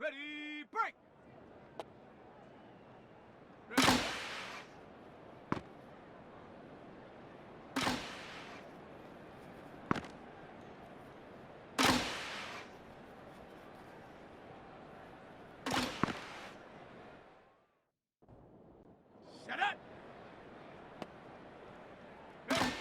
Ready, break! Ready. Set it! Ready.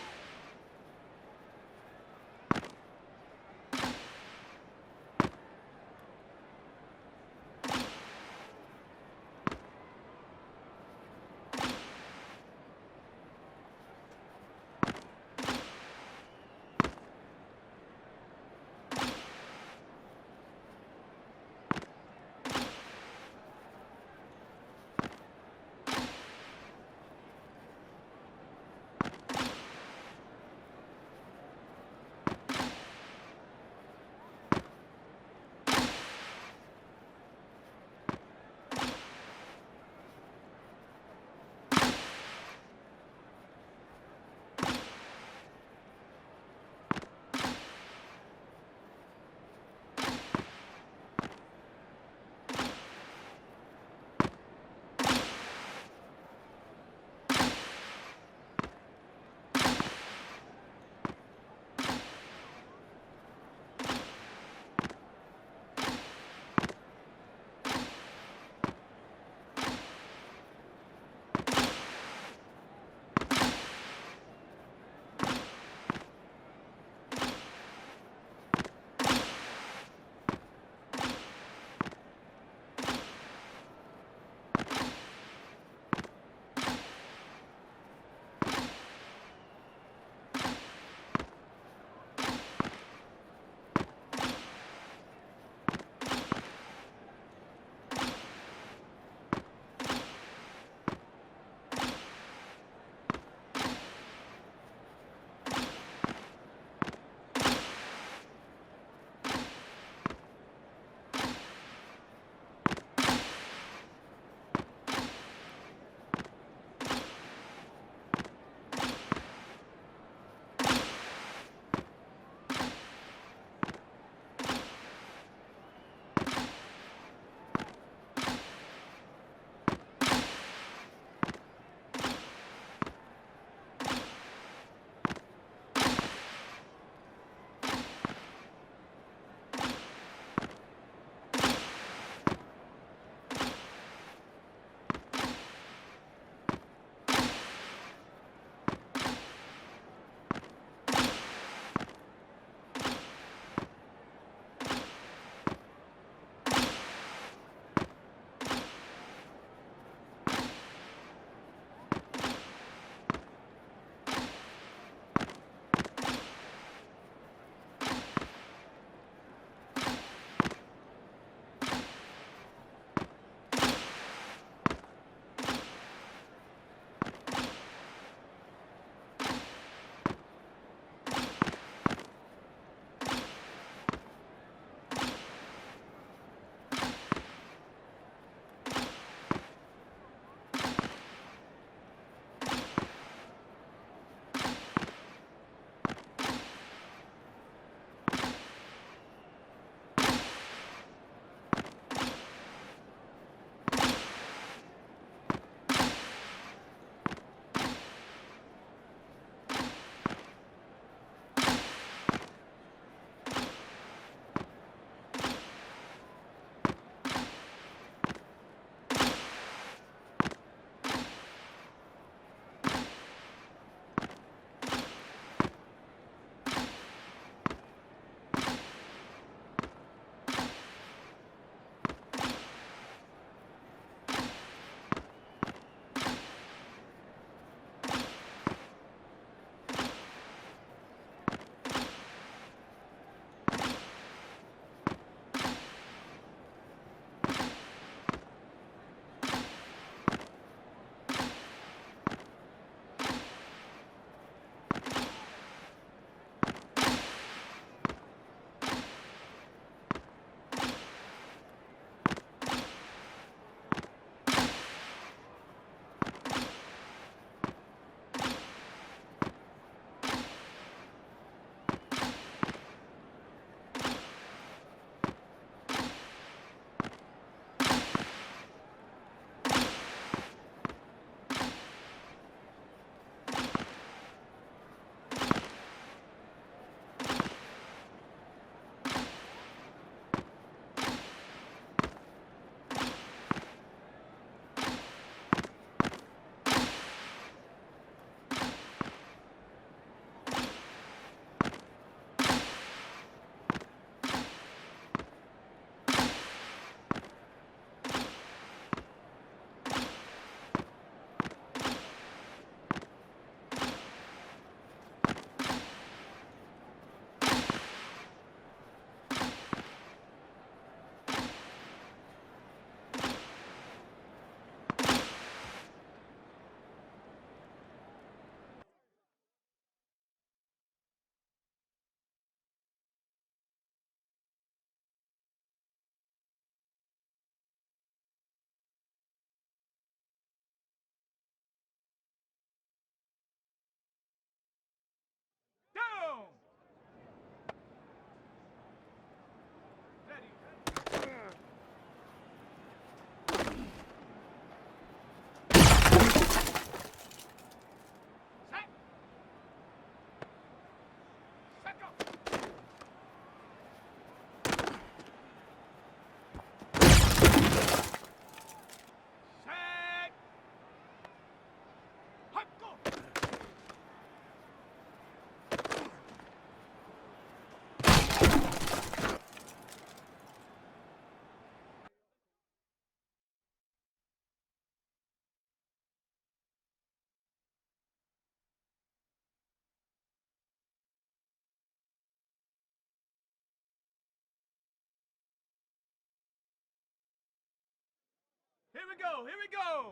Here we go, here we go.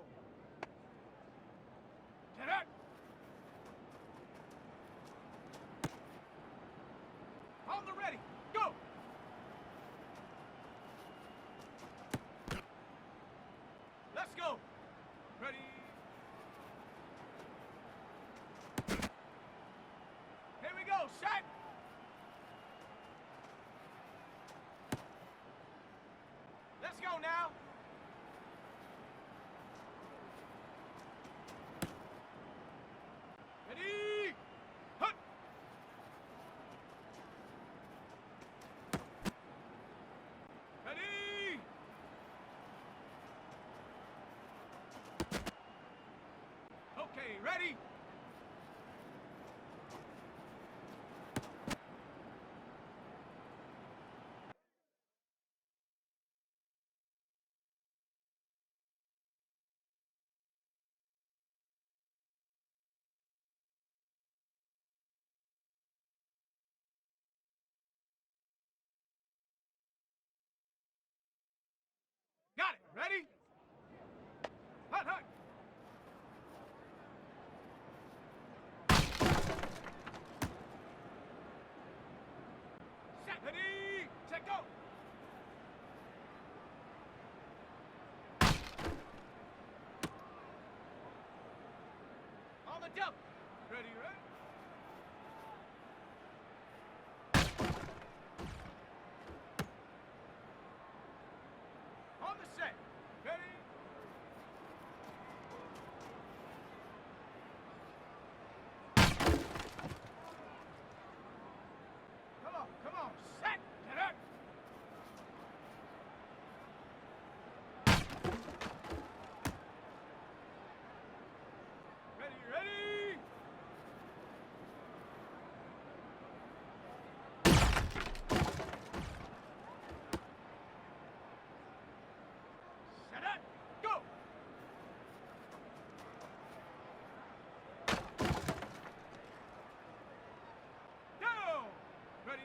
Set up. On the ready, go. Let's go. Ready. Here we go, set. Let's go now. Ready. Hut. Ready. Okay, ready. Got it. Ready? Hut, hut. Set. Ready. Set, go. On the jump. Ready, ready. On the set. Ready. Come on. Set. Get up. Ready, ready. Set up. Go. Down. Ready.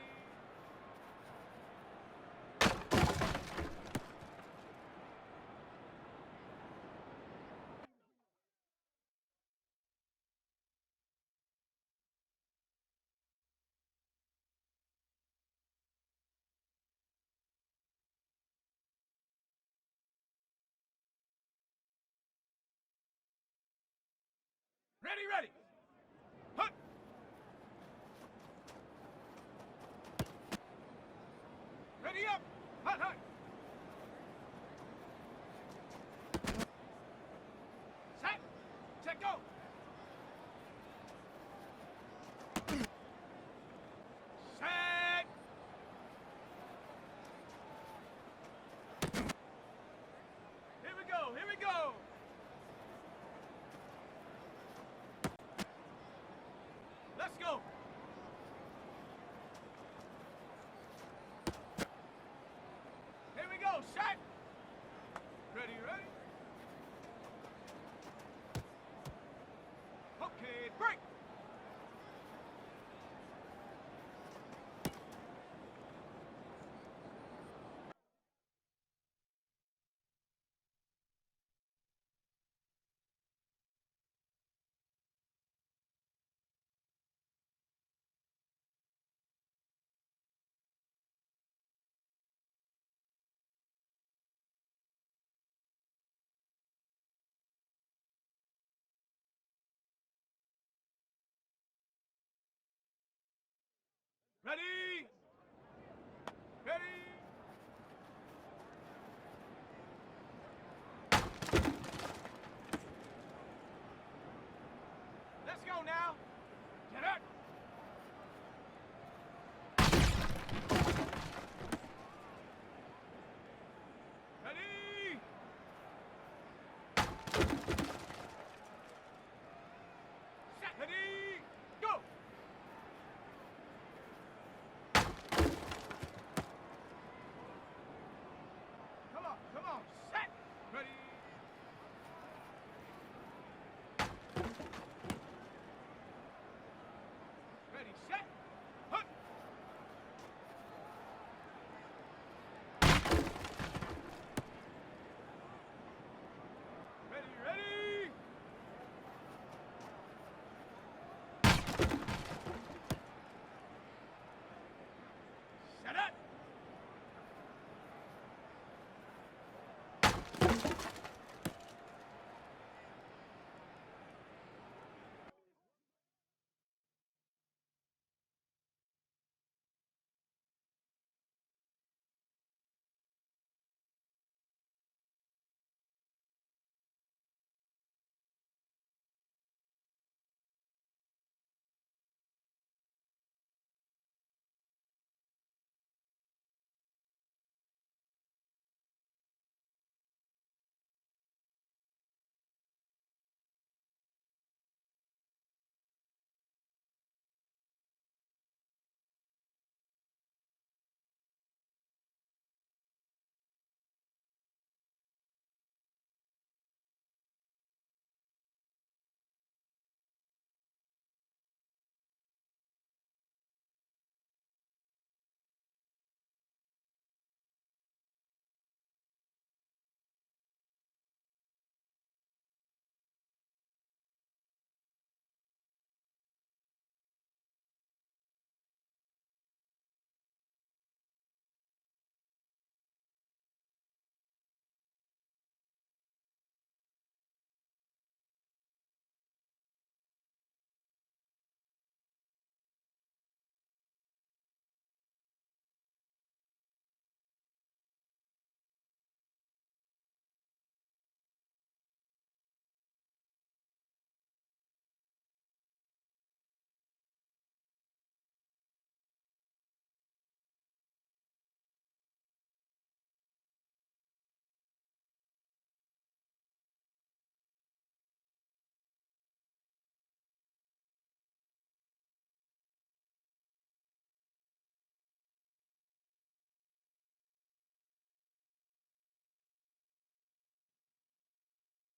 Ready, ready. Hut. Ready up. Hut, hut. Set. Set, go. Set. Here we go, here we go. Let's go. Here we go, set. Ready, ready. Okay, break. Ready? Ready? Let's go now. Get up. Ready? Set. Ready? Go.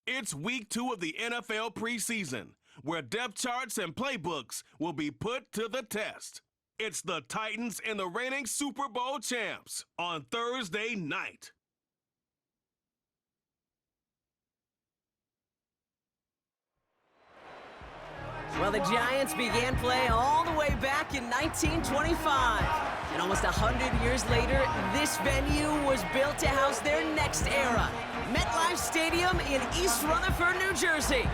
It's week 2 of the NFL preseason, where depth charts and playbooks will be put to the test. It's the Titans and the reigning Super Bowl champs on Thursday night. Well, the Giants began play all the way back in 1925. And almost 100 years later, this venue was built to house their next era. MetLife Stadium in East Rutherford, New Jersey.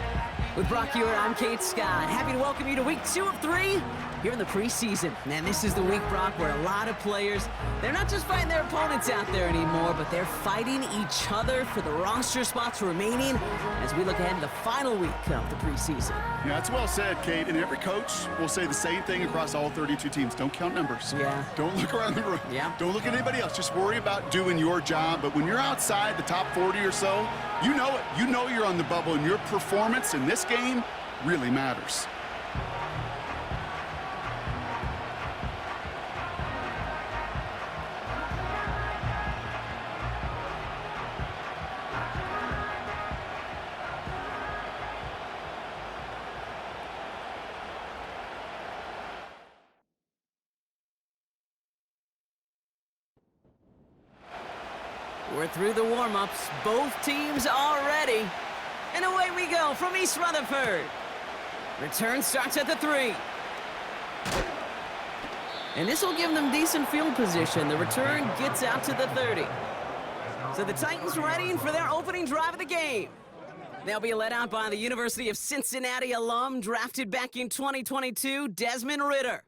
With Brock Ewer, I'm Kate Scott. Happy to welcome you to week 2 of 3 here in the preseason. And this is the week, Brock, where a lot of players, they're not just fighting their opponents out there anymore, but they're fighting each other for the roster spots remaining as we look ahead to the final week of the preseason. Yeah, that's well said, Kate. And every coach will say the same thing across all 32 teams. Don't count numbers. Yeah. Don't look around the room. Yeah. Don't look at anybody else. Just worry about doing your job. But when you're outside the top 40 or so, you know it. You know you're on the bubble, and your performance in this game really matters. We're through the warm-ups. Both teams are ready. And away we go from East Rutherford. Return starts at the 3. And this will give them decent field position. The return gets out to the 30. So the Titans ready for their opening drive of the game. They'll be led out by the University of Cincinnati alum, drafted back in 2022, Desmond Ridder.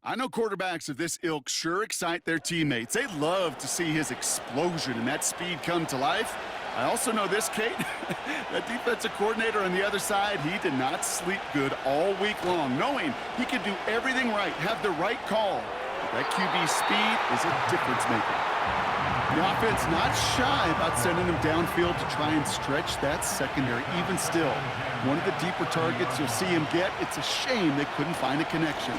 I know quarterbacks of this ilk sure excite their teammates. They love to see his explosion and that speed come to life. I also know this, Kate, that defensive coordinator on the other side, he did not sleep good all week long, knowing he could do everything right, have the right call. But that QB speed is a difference maker. The offense not shy about sending him downfield to try and stretch that secondary. Even still, one of the deeper targets you'll see him get, it's a shame they couldn't find a connection.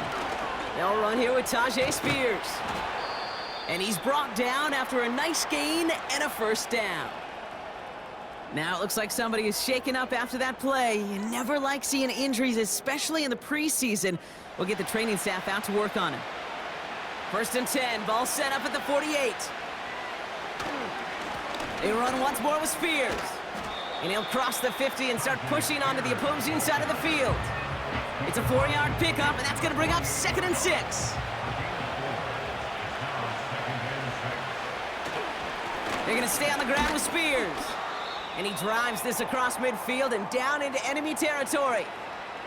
They'll run here with Tajay Spears. And he's brought down after a nice gain and a first down. Now it looks like somebody is shaken up after that play. You never like seeing injuries, especially in the preseason. We'll get the training staff out to work on him. 1st and 10, ball set up at the 48. They run once more with Spears. And he'll cross the 50 and start pushing onto the opposing side of the field. It's a 4-yard pickup, and that's going to bring up 2nd and 6. They're going to stay on the ground with Spears. And he drives this across midfield and down into enemy territory.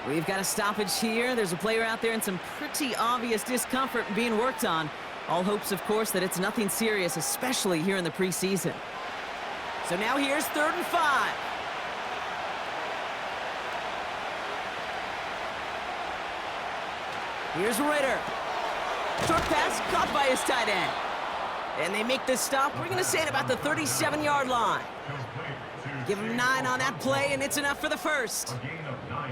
We've got a stoppage here. There's a player out there in some pretty obvious discomfort being worked on. All hopes, of course, that it's nothing serious, especially here in the preseason. So now here's 3rd and 5. Here's Ridder. Short pass caught by his tight end. And they make this stop. We're going to say it about the 37-yard line. Give him 9 on that play, and it's enough for the first.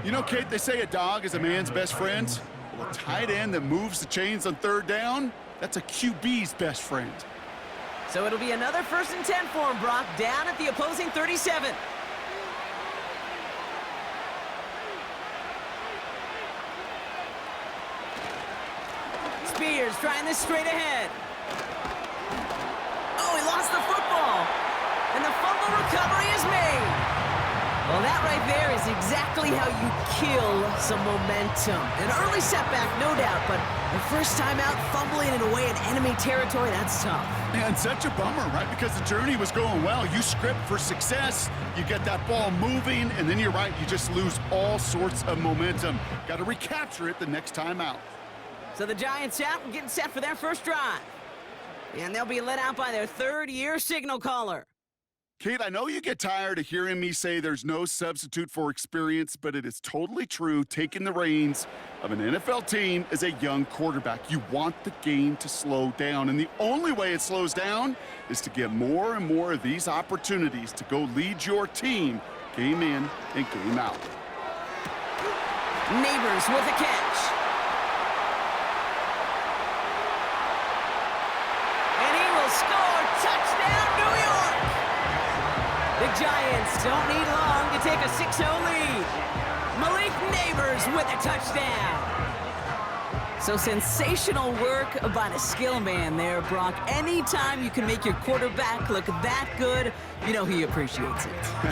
You know, Kate, they say a dog is a man's best friend. Well, a tight end that moves the chains on 3rd down, that's a QB's best friend. So it'll be another 1st and 10 for him, Brock, down at the opposing 37. Spears trying this straight ahead. Oh, he lost the football. And the fumble recovery is made. Well, that right there is exactly how you kill some momentum. An early setback, no doubt, but the first time out, fumbling it away in enemy territory, that's tough. Man, such a bummer, right? Because the journey was going well. You script for success, you get that ball moving, and then you're right, you just lose all sorts of momentum. Got to recapture it the next time out. So the Giants out and getting set for their first drive. And they'll be led out by their 3rd-year signal caller. Kate, I know you get tired of hearing me say there's no substitute for experience, but it is totally true. Taking the reins of an NFL team as a young quarterback, you want the game to slow down, and the only way it slows down is to get more and more of these opportunities to go lead your team game in and game out. Neighbors with a catch. And he will score. Touchdown, New York! The Giants don't need long to take a 6-0 lead. Malik Neighbors with a touchdown. So sensational work by the skill man there, Brock. Anytime you can make your quarterback look that good, you know he appreciates it.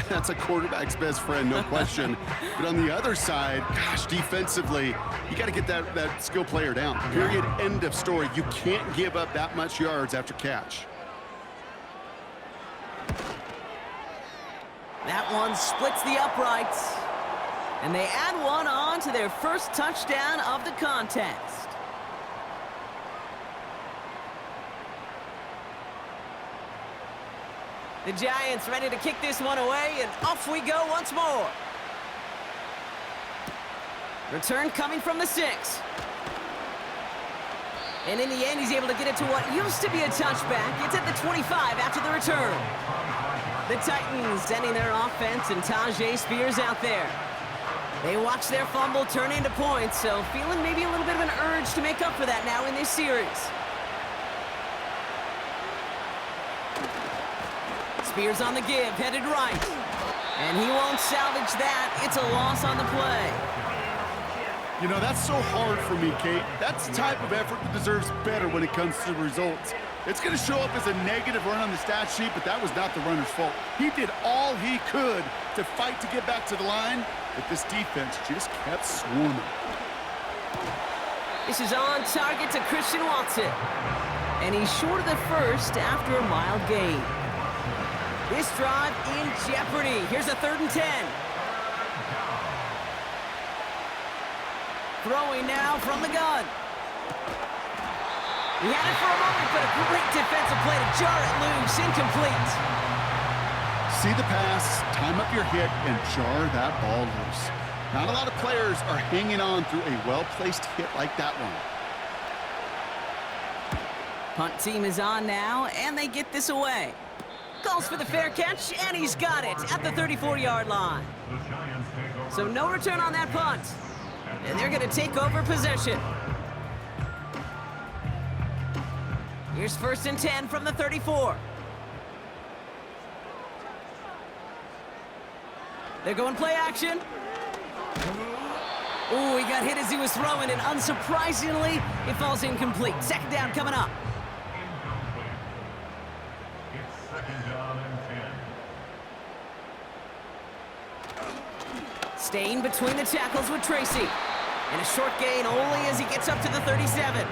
That's a quarterback's best friend, no question. But on the other side, gosh, defensively, you got to get that skill player down. Period, end of story. You can't give up that much yards after catch. That one splits the uprights. And they add one on to their first touchdown of the contest. The Giants ready to kick this one away, and off we go once more. Return coming from the 6. And in the end, he's able to get it to what used to be a touchback. It's at the 25 after the return. The Titans sending their offense and Tajay Spears out there. They watch their fumble turn into points, so feeling maybe a little bit of an urge to make up for that now in this series. Spears on the give, headed right. And he won't salvage that. It's a loss on the play. You know, that's so hard for me, Kate. That's the type of effort that deserves better when it comes to the results. It's going to show up as a negative run on the stat sheet, but that was not the runner's fault. He did all he could to fight to get back to the line, but this defense just kept swarming. This is on target to Christian Watson. And he's short of the first after a mild gain. This drive in jeopardy. Here's a 3rd and 10. Throwing now from the gun. He had it for a moment, but a great defensive play to jar it loose. Incomplete. See the pass, time up your hit, and jar that ball loose. Not a lot of players are hanging on through a well-placed hit like that one. Punt team is on now, and they get this away. Calls for the fair catch, and he's got it at the 34-yard line. So no return on that punt. And they're going to take over possession. Here's 1st and 10 from the 34. They're going play action. Ooh, he got hit as he was throwing, and unsurprisingly, it falls incomplete. 2nd down coming up. Staying between the tackles with Tracy. And a short gain only as he gets up to the 37.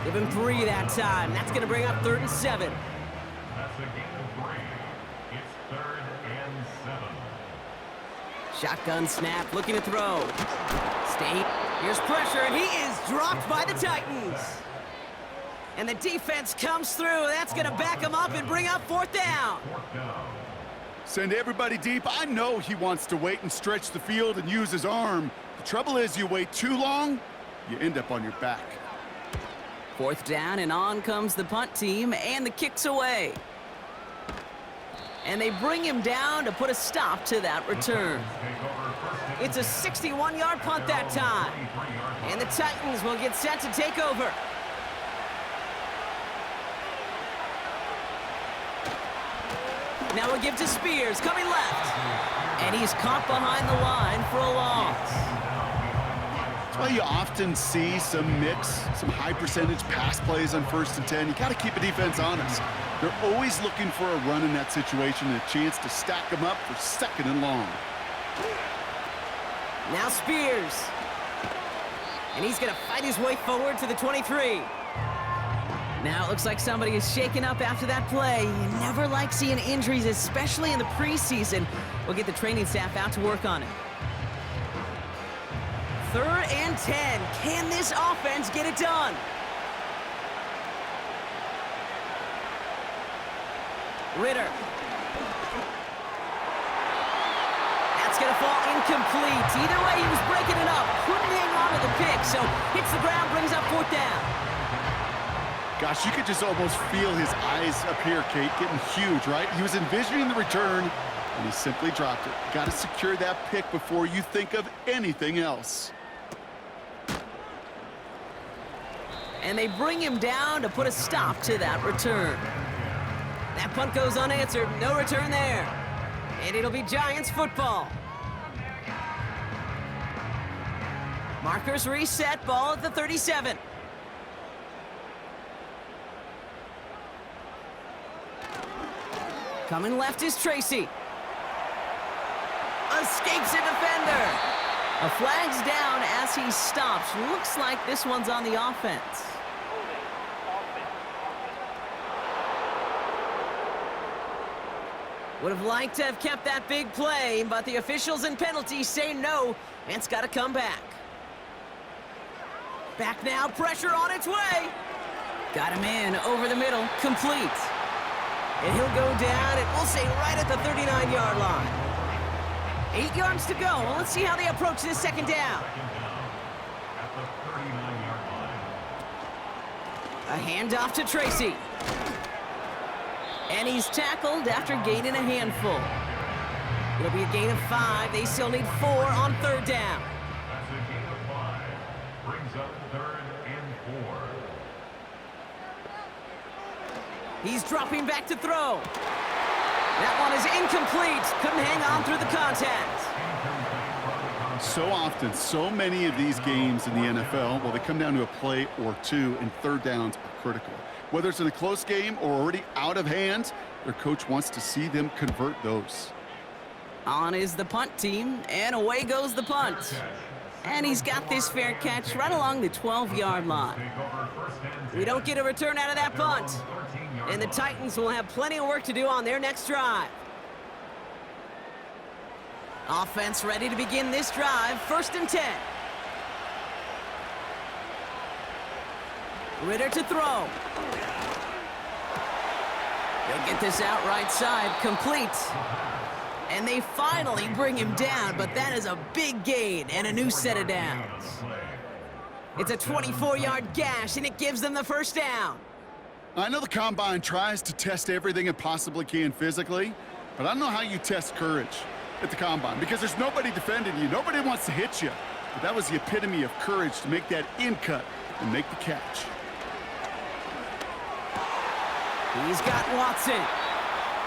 Give him 3 that time. That's going to bring up 3rd and 7. That's a gain of 3. It's 3rd and 7. Shotgun snap, looking to throw. State, here's pressure, and he is dropped by the Titans. And the defense comes through. That's going to back him up and bring up 4th down. Send everybody deep. I know he wants to wait and stretch the field and use his arm. The trouble is, you wait too long, you end up on your back. 4th down, and on comes the punt team, and the kick's away. And they bring him down to put a stop to that return. It's a 61-yard punt that time. And the Titans will get set to take over. Now we'll give to Spears, coming left. And he's caught behind the line for a loss. That's why you often see some high-percentage pass plays on 1st and 10. You got to keep a defense honest. They're always looking for a run in that situation and a chance to stack them up for 2nd and long. Now Spears. And he's going to fight his way forward to the 23. Now it looks like somebody is shaken up after that play. You never like seeing injuries, especially in the preseason. We'll get the training staff out to work on it. 3rd and 10. Can this offense get it done? Ritter. That's going to fall incomplete. Either way, he was breaking it up. Couldn't hang on to the pick, so hits the ground, brings up 4th down. Gosh, you could just almost feel his eyes up here, Kate, getting huge, right? He was envisioning the return, and he simply dropped it. Got to secure that pick before you think of anything else. And they bring him down to put a stop to that return. That punt goes unanswered. No return there. And it'll be Giants football. Markers reset. Ball at the 37. Coming left is Tracy. Escapes a defender. A flag's down as he stops. Looks like this one's on the offense. Would have liked to have kept that big play, but the officials and penalties say no, and it's got to come back. Back now, pressure on its way. Got him in, over the middle, complete. And he'll go down, and we'll say right at the 39-yard line. 8 yards to go. Well, let's see how they approach this second down. At the 39-yard line. A handoff to Tracy. And he's tackled after gaining a handful. It'll be a gain of 5. They still need 4 on third down. That's a gain of 5. Brings up 3rd and 4. He's dropping back to throw. That one is incomplete. Couldn't hang on through the contact. So often, so many of these games in the NFL, well, they come down to a play or two, and third downs are critical. Whether it's in a close game or already out of hand, their coach wants to see them convert those. On is the punt team, and away goes the punt. And he's got this fair catch right along the 12-yard line. We don't get a return out of that punt. And the Titans will have plenty of work to do on their next drive. Offense ready to begin this drive, 1st and 10. Ritter to throw. He'll get this out right side, complete. And they finally bring him down, but that is a big gain and a new set of downs. It's a 24-yard gash, and it gives them the first down. I know the Combine tries to test everything it possibly can physically, but I don't know how you test courage at the Combine, because there's nobody defending you. Nobody wants to hit you. But that was the epitome of courage to make that in cut and make the catch. He's got Watson.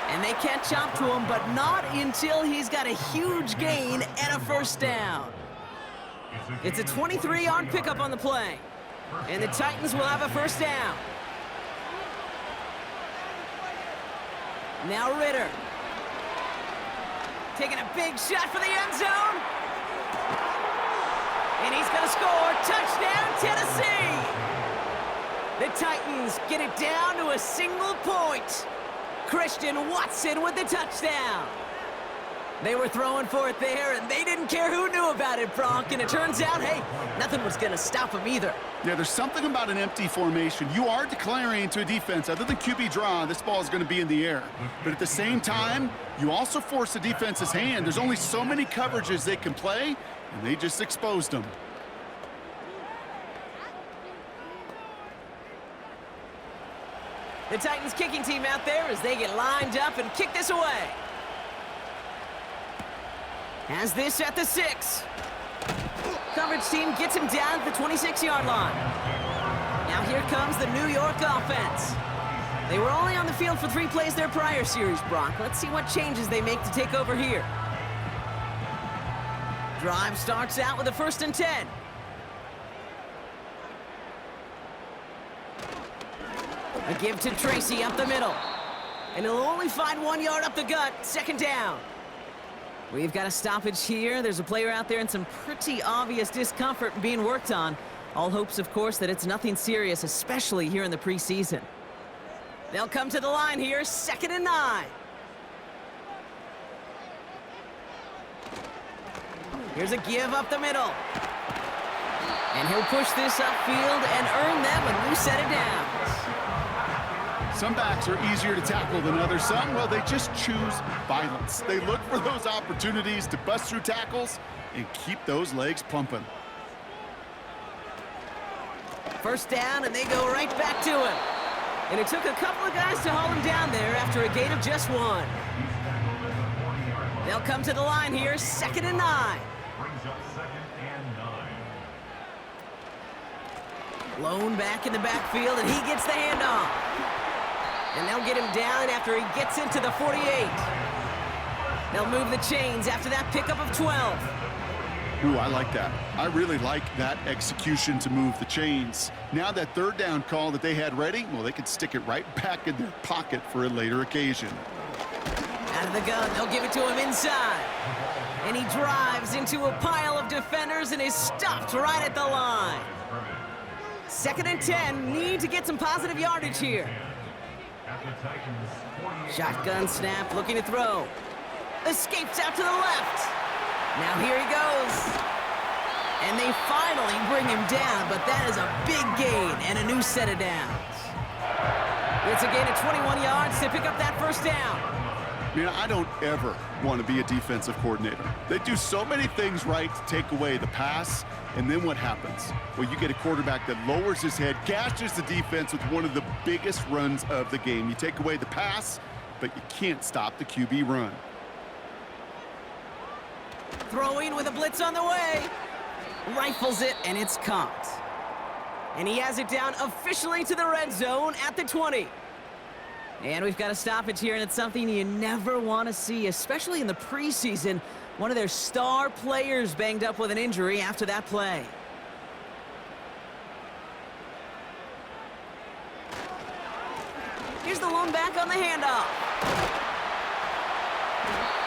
And they catch up to him, but not until he's got a huge gain and a first down. It's a 23-yard pickup on the play. And the Titans will have a first down. Now Ritter. Taking a big shot for the end zone. And he's going to score. Touchdown, Tennessee. The Titans get it down to a single point. Christian Watson with the touchdown. They were throwing for it there, and they didn't care who knew about it, Bronk. And it turns out, hey, nothing was going to stop him either. Yeah, there's something about an empty formation. You are declaring to a defense, other than QB draw, this ball is going to be in the air. But at the same time, you also force the defense's hand. There's only so many coverages they can play, and they just exposed them. The Titans kicking team out there as they get lined up and kick this away. Has this at the 6. Coverage team gets him down at the 26-yard line. Now here comes the New York offense. They were only on the field for 3 plays their prior series, Brock. Let's see what changes they make to take over here. Drive starts out with a 1st and 10. A give to Tracy up the middle. And he'll only find 1 yard up the gut, 2nd down. We've got a stoppage here. There's a player out there in some pretty obvious discomfort being worked on. All hopes, of course, that it's nothing serious, especially here in the preseason. They'll come to the line here, 2nd and 9. Here's a give up the middle. And he'll push this upfield and earn them a new set of downs. Some backs are easier to tackle than others. Some, well, they just choose violence. They look for those opportunities to bust through tackles and keep those legs pumping. First down, and they go right back to him. And it took a couple of guys to haul him down there after a gain of just 1. They'll come to the line here, 2nd and 9. Brings up 2nd and 9. Lone back in the backfield, and he gets the handoff. And they'll get him down after he gets into the 48. They'll move the chains after that pickup of 12. Ooh, I like that. I really like that execution to move the chains. Now that third down call that they had ready, well, they could stick it right back in their pocket for a later occasion. Out of the gun, they'll give it to him inside. And he drives into a pile of defenders and is stopped right at the line. 2nd and 10, need to get some positive yardage here. Shotgun snap, looking to throw. Escapes out to the left. Now here he goes. And they finally bring him down, but that is a big gain and a new set of downs. It's a gain of 21 yards to pick up that first down. Man, I don't ever want to be a defensive coordinator. They do so many things right to take away the pass, and then what happens? Well, you get a quarterback that lowers his head, gashes the defense with one of the biggest runs of the game. You take away the pass, but you can't stop the QB run. Throwing with a blitz on the way. Rifles it, and it's caught. And he has it down officially to the red zone at the 20. And we've got a stoppage here, and it's something you never want to see, especially in the preseason. One of their star players banged up with an injury after that play. Here's the lone back on the handoff.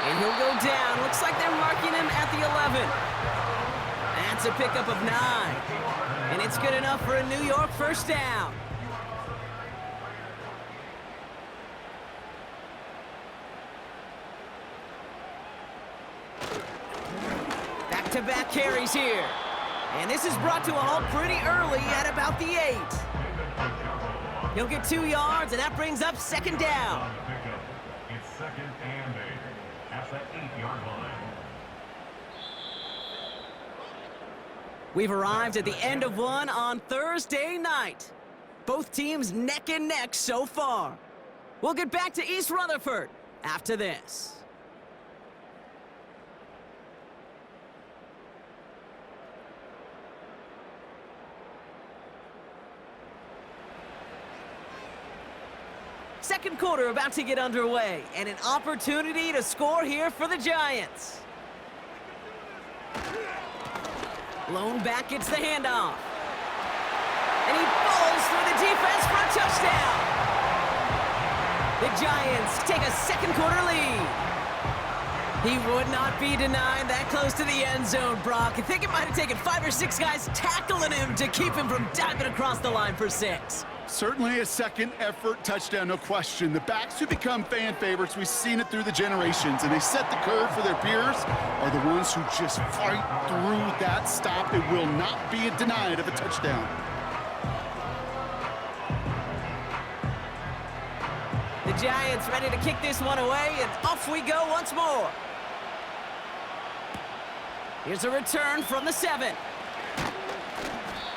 And he'll go down. Looks like they're marking him at the 11. That's a pickup of 9. And it's good enough for a New York first down. Back-to-back carries here. And this is brought to a halt pretty early at about the 8. He'll get 2 yards, and that brings up 2nd down. It's 2nd and 8 at the 8-yard line. We've arrived at the end of one on Thursday night. Both teams neck and neck so far. We'll get back to East Rutherford after this. Second quarter about to get underway, and an opportunity to score here for the Giants. Lone back gets the handoff. And he falls through the defense for a touchdown. The Giants take a second quarter lead. He would not be denied that close to the end zone, Brock. I think it might have taken 5 or 6 guys tackling him to keep him from diving across the line for 6. Certainly a second effort touchdown, no question. The backs who become fan favorites, we've seen it through the generations, and they set the curve for their peers, are the ones who just fight through that stop. It will not be denied of a touchdown. The Giants ready to kick this one away, and off we go once more. Here's a return from the 7.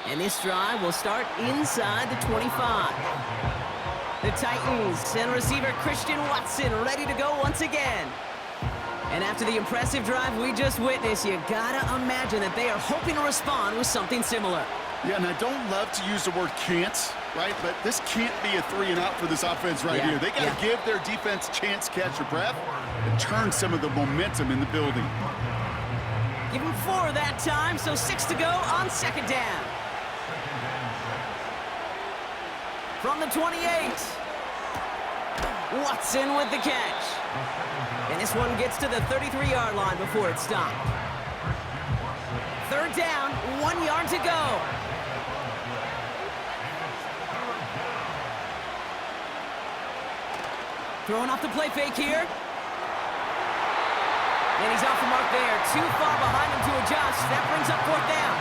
And this drive will start inside the 25. The Titans and receiver Christian Watson ready to go once again. And after the impressive drive we just witnessed, you gotta imagine that they are hoping to respond with something similar. Yeah, and I don't love to use the word can't, right? But this can't be a 3 and out for this offense right here. They got to give their defense a chance to catch their breath and turn some of the momentum in the building. Give him 4 that time, so 6 to go on 2nd down. From the 28, Watson with the catch. And this one gets to the 33-yard line before it's stopped. 3rd down, 1 yard to go. Throwing off the play fake here. And he's off the mark there. Too far behind him to adjust. That brings up 4th down.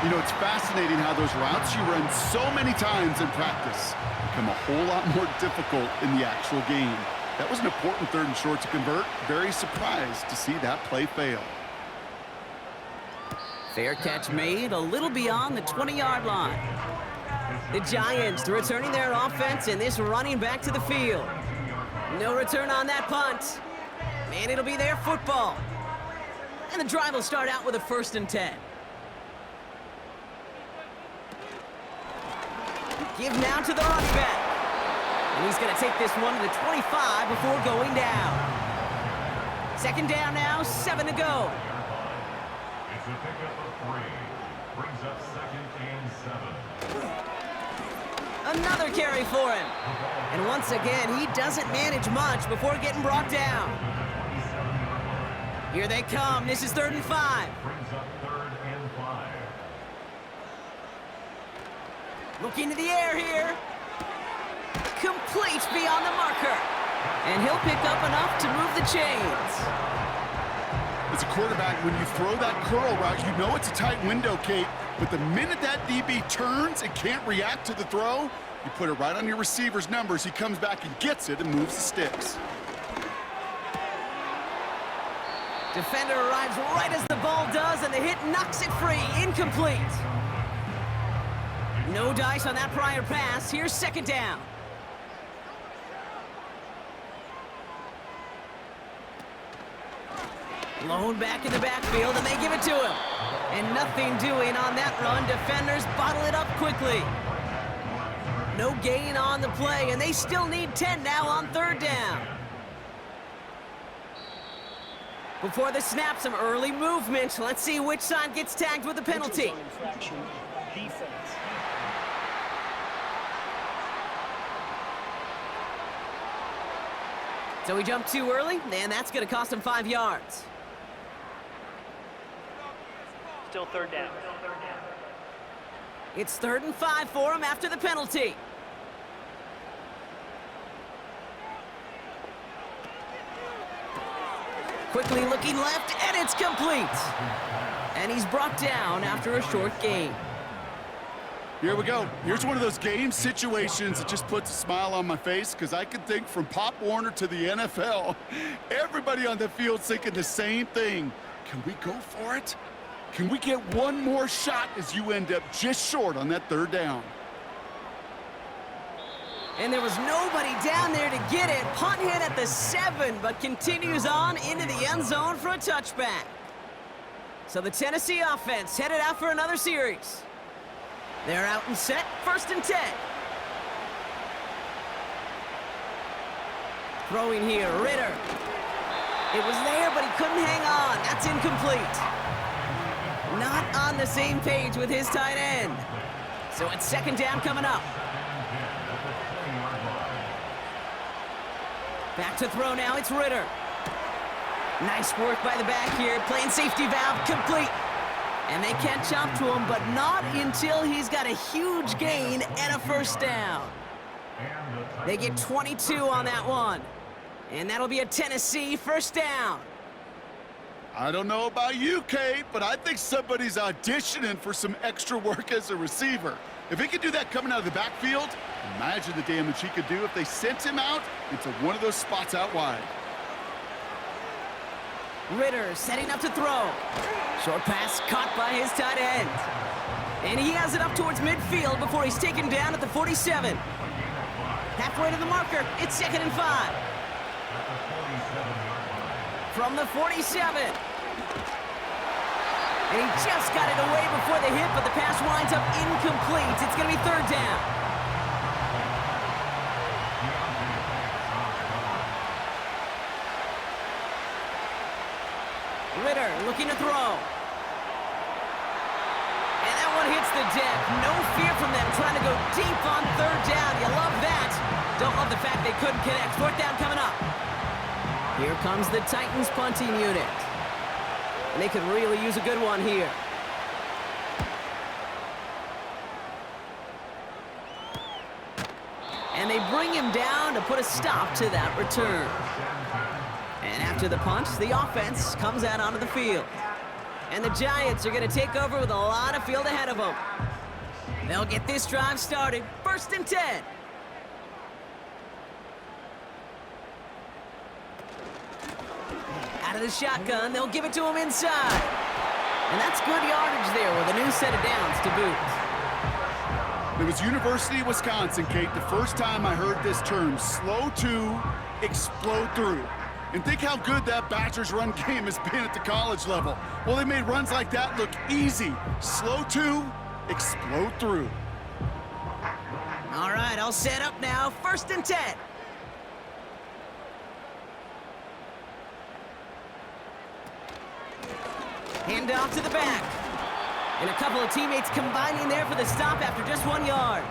You know, it's fascinating how those routes you run so many times in practice become a whole lot more difficult in the actual game. That was an important 3rd and short to convert. Very surprised to see that play fail. Fair catch made a little beyond the 20-yard line. The Giants returning their offense and this running back to the field. No return on that punt. And it'll be their football. And the drive will start out with a 1st and 10. Give now to the running back. And he's going to take this one to the 25 before going down. Second down now, 7 to go. It's a pickup of 3. Brings up 2nd and 7. Another carry for him. And once again, he doesn't manage much before getting brought down. Here they come. This is 3rd and 5. Brings up 3rd and 5. Looking to the air here. Complete beyond the marker. And he'll pick up enough to move the chains. As a quarterback, when you throw that curl route, you know it's a tight window, Kate. But the minute that DB turns and can't react to the throw, you put it right on your receiver's numbers. He comes back and gets it and moves the sticks. Defender arrives right as the ball does, and the hit knocks it free. Incomplete. No dice on that prior pass. Here's 2nd down. Blown back in the backfield, and they give it to him. And nothing doing on that run. Defenders bottle it up quickly. No gain on the play, and they still need 10 now on 3rd down. Before the snap, some early movement. Let's see which side gets tagged with the penalty. So he jumped too early, and that's going to cost him 5 yards. Still 3rd down. It's 3rd and 5 for him after the penalty. Quickly looking left, and it's complete. And he's brought down after a short gain. Here we go. Here's one of those game situations that just puts a smile on my face, because I can think from Pop Warner to the NFL, everybody on the field's thinking the same thing. Can we go for it? Can we get one more shot as you end up just short on that 3rd down? And there was nobody down there to get it. Punt hit at the 7, but continues on into the end zone for a touchback. So the Tennessee offense headed out for another series. They're out and set, 1st and 10. Throwing here, Ritter. It was there, but he couldn't hang on. That's incomplete. Not on the same page with his tight end. So it's 2nd down coming up. Back to throw now, it's Ritter. Nice work by the back here, playing safety valve, complete. And they can't jump to him, but not until he's got a huge gain and a 1st down. They get 22 on that one. And that'll be a Tennessee 1st down. I don't know about you, Kate, but I think somebody's auditioning for some extra work as a receiver. If he could do that coming out of the backfield, imagine the damage he could do if they sent him out into one of those spots out wide. Ritter setting up to throw. Short pass caught by his tight end. And he has it up towards midfield before he's taken down at the 47. Halfway to the marker, it's 2nd and 5. From the 47. And he just got it away before the hit, but the pass winds up incomplete. It's going to be 3rd down. Ritter looking to throw. And that one hits the deck. No fear from them trying to go deep on 3rd down. You love that. Don't love the fact they couldn't connect. 4th down coming up. Here comes the Titans punting unit. And they could really use a good one here. And they bring him down to put a stop to that return. And after the punt, the offense comes out onto the field. And the Giants are going to take over with a lot of field ahead of them. They'll get this drive started. 1st and 10. Out of the shotgun, they'll give it to him inside. And that's good yardage there with a new set of downs to boot. It was University of Wisconsin, Kate, the first time I heard this term, slow to explode through. And think how good that Badgers run game has been at the college level. Well, they made runs like that look easy. Slow to explode through. All right, I'll set up now. 1st and 10. Hand off to the back. And a couple of teammates combining there for the stop after just 1 yard.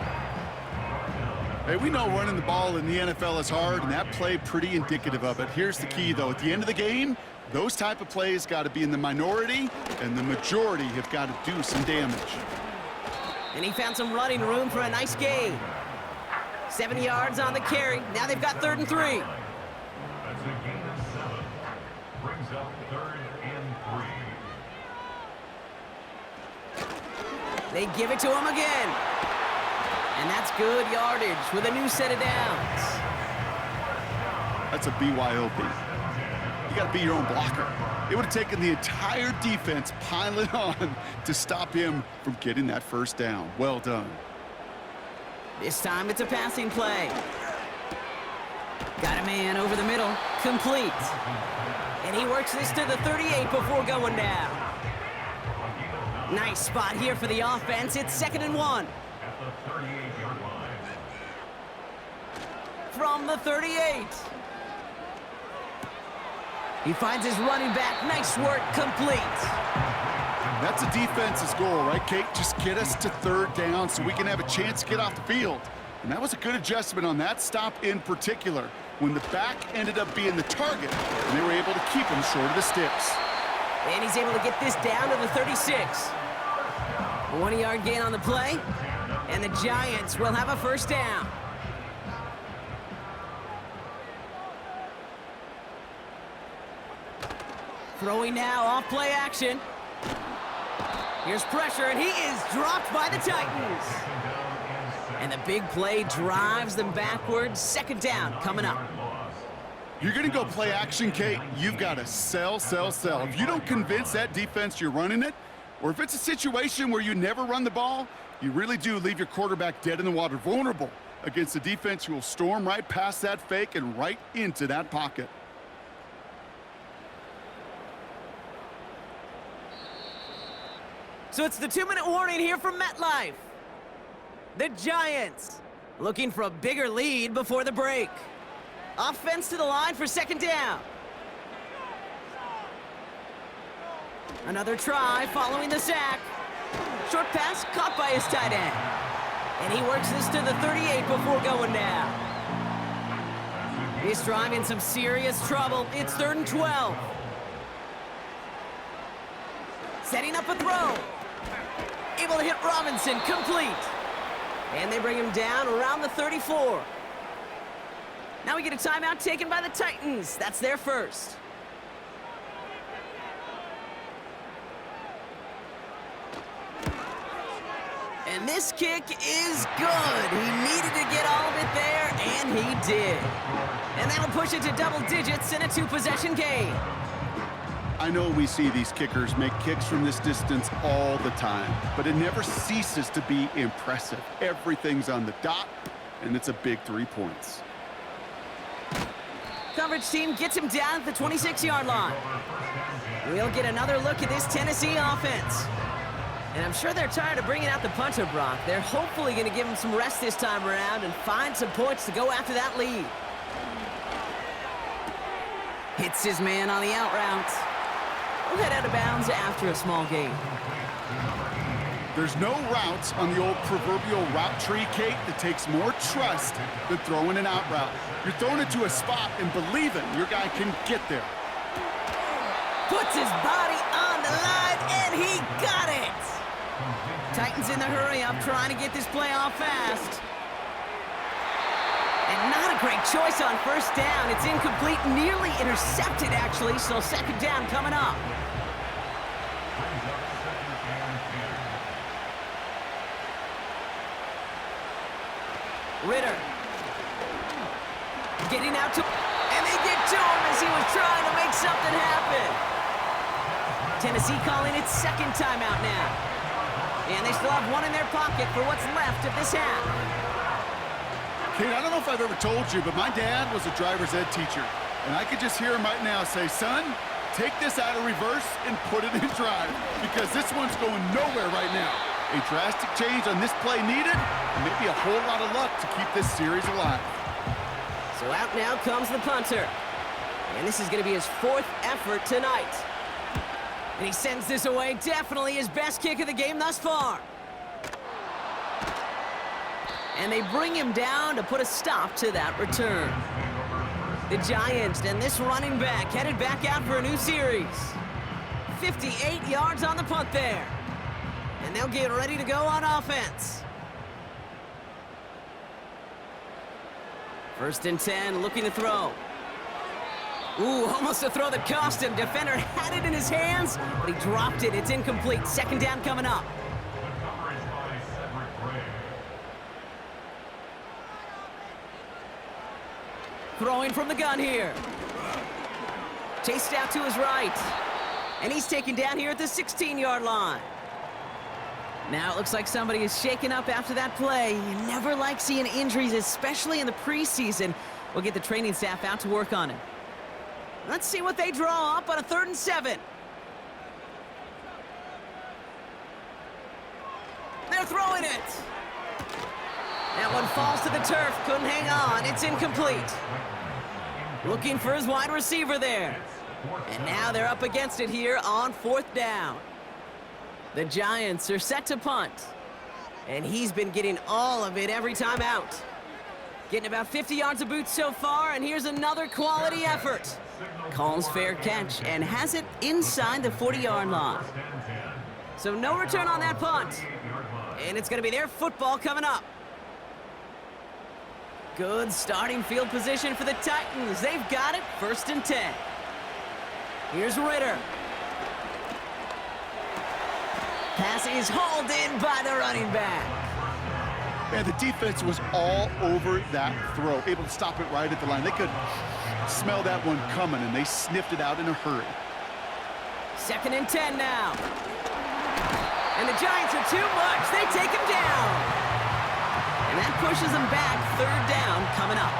Hey, we know running the ball in the NFL is hard, and that play pretty indicative of it. Here's the key, though. At the end of the game, those type of plays got to be in the minority, and the majority have got to do some damage. And he found some running room for a nice gain. 7 yards on the carry. Now they've got 3rd and 3. That's a gain of 7. Brings up 3rd and 3. They give it to him again. And that's good yardage with a new set of downs. That's a BYOB. You got to be your own blocker. It would have taken the entire defense piling on to stop him from getting that 1st down. Well done. This time it's a passing play. Got a man over the middle. Complete. And he works this to the 38 before going down. Nice spot here for the offense. It's 2nd and 1. At the 38-yard line. From the 38. He finds his running back. Nice work. Complete. That's a defense's goal, right, Kate? Just get us to 3rd down so we can have a chance to get off the field. And that was a good adjustment on that stop in particular, when the back ended up being the target, and they were able to keep him short of the sticks. And he's able to get this down to the 36. 1-yard gain on the play, and the Giants will have a 1st down. Throwing now off play action. Here's pressure, and he is dropped by the Titans. And the big play drives them backwards. 2nd down coming up. You're going to go play action, Kate. You've got to sell, sell, sell. If you don't convince that defense you're running it, or if it's a situation where you never run the ball, you really do leave your quarterback dead in the water, vulnerable against a defense who will storm right past that fake and right into that pocket. So it's the 2-minute warning here from MetLife. The Giants looking for a bigger lead before the break. Offense to the line for 2nd down. Another try following the sack. Short pass caught by his tight end. And he works this to the 38 before going down. He's driving some serious trouble. It's 3rd and 12. Setting up a throw. Able to hit Robinson, complete. And they bring him down around the 34. Now we get a timeout taken by the Titans. That's their 1st. And this kick is good. He needed to get all of it there, and he did. And that'll push it to double digits in a 2-possession game. I know we see these kickers make kicks from this distance all the time, but it never ceases to be impressive. Everything's on the dot, and it's a big 3 points. Coverage team gets him down at the 26-yard line. We'll get another look at this Tennessee offense. And I'm sure they're tired of bringing out the punter, Brock. They're hopefully going to give him some rest this time around and find some points to go after that lead. Hits his man on the out route. We'll head out of bounds after a small gain. There's no routes on the old proverbial route tree, Kate, that takes more trust than throwing an out route. You're throwing it to a spot and believing your guy can get there. Puts his body on the line, and he got it! Titans in the hurry up, trying to get this play off fast. And not a great choice on 1st down. It's incomplete, nearly intercepted, actually, so 2nd down coming up. Ritter. Getting out to... And they get to him as he was trying to make something happen. Tennessee calling its 2nd timeout now. And they still have one in their pocket for what's left of this half. Kate, I don't know if I've ever told you, but my dad was a driver's ed teacher. And I could just hear him right now say, son, take this out of reverse and put it in drive, because this one's going nowhere right now. A drastic change on this play needed, and maybe a whole lot of luck to keep this series alive. So out now comes the punter. And this is going to be his 4th effort tonight. And he sends this away, definitely his best kick of the game thus far. And they bring him down to put a stop to that return. The Giants and this running back headed back out for a new series. 58 yards on the punt there. And they'll get ready to go on offense. 1st and 10, looking to throw. Ooh, almost a throw that cost him. Defender had it in his hands, but he dropped it. It's incomplete. 2nd down coming up. Throwing from the gun here. Chased out to his right. And he's taken down here at the 16-yard line. Now it looks like somebody is shaken up after that play. You never like seeing injuries, especially in the preseason. We'll get the training staff out to work on it. Let's see what they draw up on a 3rd and 7. They're throwing it. That one falls to the turf. Couldn't hang on. It's incomplete. Looking for his wide receiver there. And now they're up against it here on 4th down. The Giants are set to punt. And he's been getting all of it every time out. Getting about 50 yards of boots so far, and here's another quality effort. Calls fair catch and has it inside the 40-yard line. So no return on that punt. And it's going to be their football coming up. Good starting field position for the Titans. They've got it, 1st and 10. Here's Ritter. Pass is hauled in by the running back. And the defense was all over that throw, able to stop it right at the line. They could smell that one coming, and they sniffed it out in a hurry. 2nd and 10 now. And the Giants are too much. They take him down. And that pushes them back. 3rd down coming up.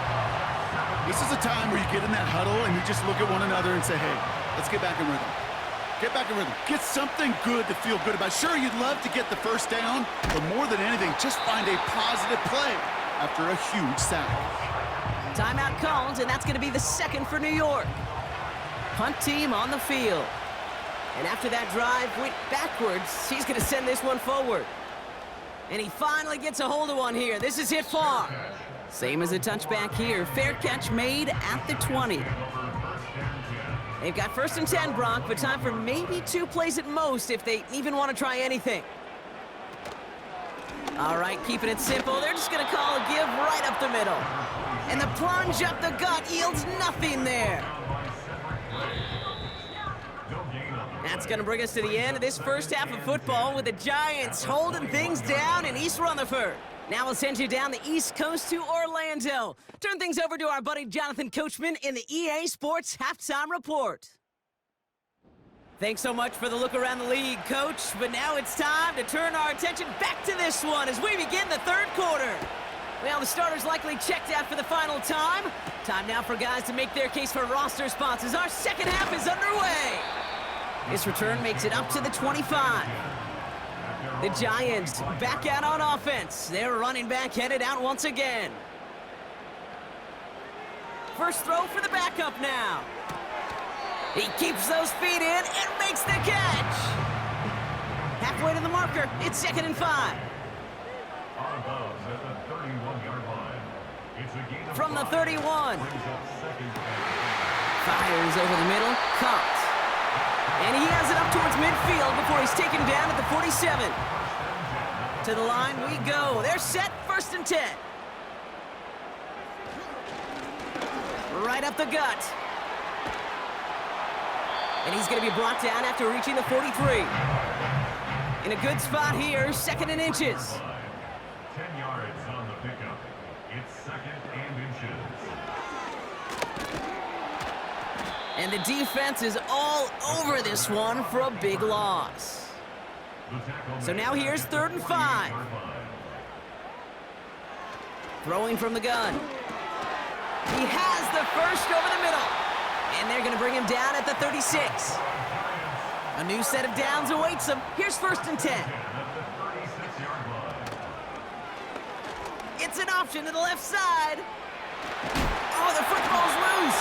This is a time where you get in that huddle and you just look at one another and say, hey, let's get back in rhythm. Get back in rhythm. Get something good to feel good about. Sure, you'd love to get the 1st down, but more than anything, just find a positive play after a huge sack. Timeout called, and that's going to be the 2nd for New York. Punt team on the field. And after that drive went backwards, he's going to send this one forward. And he finally gets a hold of one here. This is hit far. Same as a touchback here. Fair catch made at the 20. They've got 1st and 10, Brock, but time for maybe 2 plays at most if they even want to try anything. All right, keeping it simple. They're just going to call a give right up the middle. And the plunge up the gut yields nothing there. That's going to bring us to the end of this 1st half of football with the Giants holding things down in East Rutherford. Now we'll send you down the East Coast to Orlando. Turn things over to our buddy Jonathan Coachman in the EA Sports Halftime Report. Thanks so much for the look around the league, Coach. But now it's time to turn our attention back to this one as we begin the 3rd quarter. Well, the starters likely checked out for the final time. Time now for guys to make their case for roster spots as our 2nd half is underway. This return makes it up to the 25. The Giants back out on offense. Their running back headed out once again. First throw for the backup now. He keeps those feet in and makes the catch. Halfway to the marker. It's 2nd and 5. From the 31. Fires over the middle. Caught. And he has it up towards midfield before he's taken down at the 47. To the line we go. They're set, 1st and 10. Right up the gut. And he's going to be brought down after reaching the 43. In a good spot here, 2nd and inches. 10 yards on the pickup. It's 2nd and inches. And the defense is all over this one for a big loss. So now here's 3rd and 5. Throwing from the gun. He has the first over the middle. And they're going to bring him down at the 36. A new set of downs awaits him. Here's 1st and 10. It's an option to the left side. Oh, the football's loose.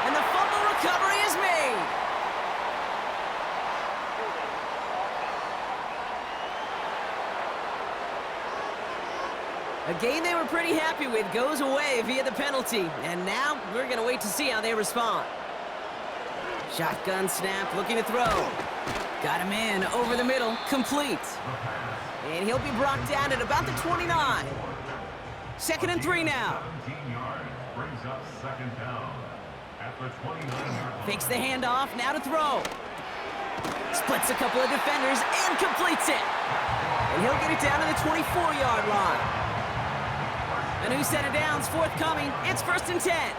And the fumble recovery is made. A game they were pretty happy with goes away via the penalty. And now we're going to wait to see how they respond. Shotgun snap, looking to throw. Got him in, over the middle, complete. And he'll be brought down at about the 29. 2nd and 3 now. 17 yards brings up 2nd down. At the 29-yard Fakes the handoff, now to throw. Splits a couple of defenders and completes it. And he'll get it down to the 24-yard line. A new set of downs forthcoming. It's 1st and 10.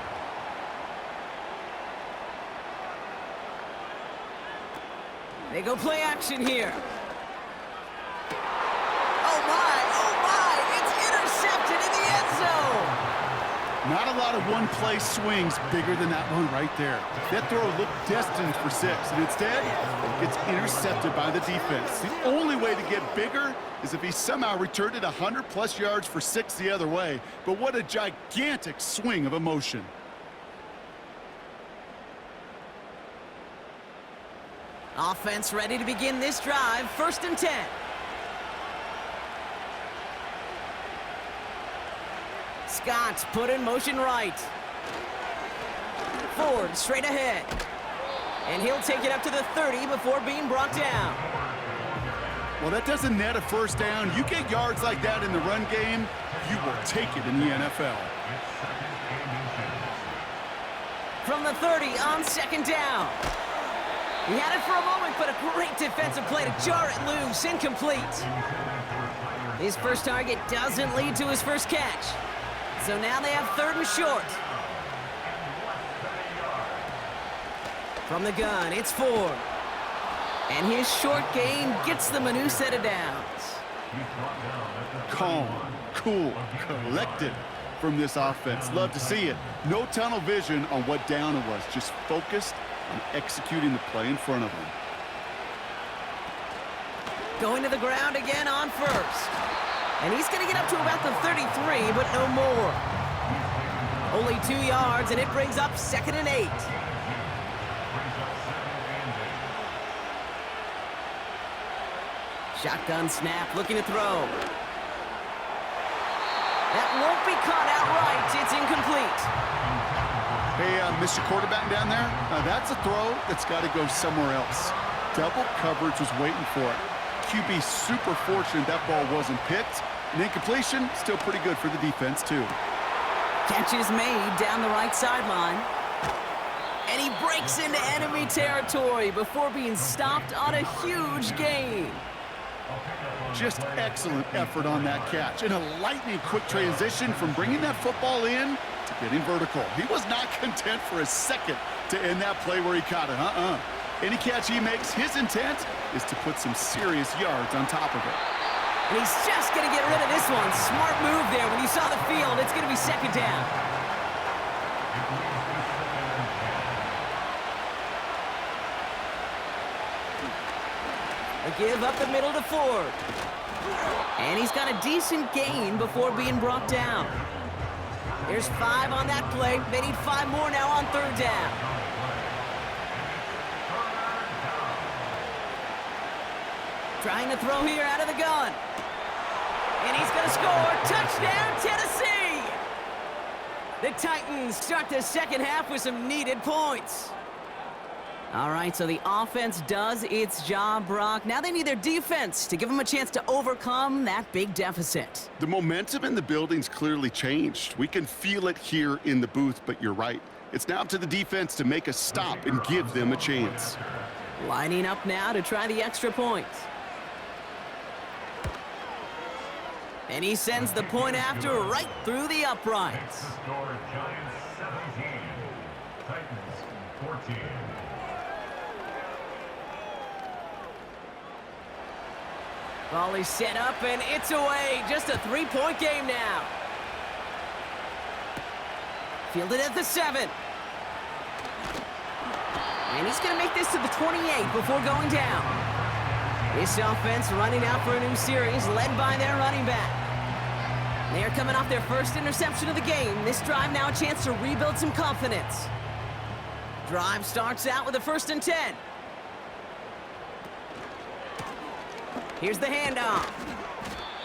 They go play action here. Oh my, it's intercepted in the end zone. Not a lot of one-play swings bigger than that one right there. That throw looked destined for 6, and instead, it gets intercepted by the defense. The only way to get bigger is if he somehow returned it 100-plus yards for 6 the other way. But what a gigantic swing of emotion. Offense ready to begin this drive. 1st and 10. Scott's put in motion right. Ford straight ahead. And he'll take it up to the 30 before being brought down. Well, that doesn't net a 1st down. You get yards like that in the run game, you will take it in the NFL. From the 30 on 2nd down. He had it for a moment, but a great defensive play to jar it loose. Incomplete. His first target doesn't lead to his first catch. So now they have 3rd and short. From the gun, it's Ford. And his short gain gets them a new set of downs. Calm, cool, collected from this offense. Love to see it. No tunnel vision on what down it was. Just focused on executing the play in front of him. Going to the ground again on 1st. And he's going to get up to about the 33, but no more. Only 2 yards, and it brings up 2nd and 8. Shotgun snap, looking to throw. That won't be caught outright. It's incomplete. Hey, Mr. Quarterback down there, that's a throw that's got to go somewhere else. Double coverage was waiting for it. QB super fortunate that ball wasn't picked. And incompletion, still pretty good for the defense, too. Catch is made down the right sideline. And he breaks into enemy territory before being stopped on a huge gain. Just excellent effort on that catch. And a lightning quick transition from bringing that football in to getting vertical. He was not content for a second to end that play where he caught it. Any catch he makes, his intent is to put some serious yards on top of it. And he's just going to get rid of this one. Smart move there. When you saw the field, it's going to be 2nd down. A give up the middle to Ford. And he's got a decent gain before being brought down. There's 5 on that play. They need 5 more now on 3rd down. Trying to throw here out of the gun. And he's going to score. Touchdown, Tennessee! The Titans start the 2nd half with some needed points. All right, so the offense does its job, Brock. Now they need their defense to give them a chance to overcome that big deficit. The momentum in the building's clearly changed. We can feel it here in the booth, but you're right. It's now up to the defense to make a stop and give them a chance. Lining up now to try the extra point. And he sends the point after right through the uprights. Score Giants 17, Titans 14. Ball is set up, and it's away. Just a 3-point game now. Fielded at the 7. And he's going to make this to the 28 before going down. This offense running out for a new series, led by their running back. They're coming off their first interception of the game. This drive now a chance to rebuild some confidence. Drive starts out with a 1st and 10. Here's the handoff.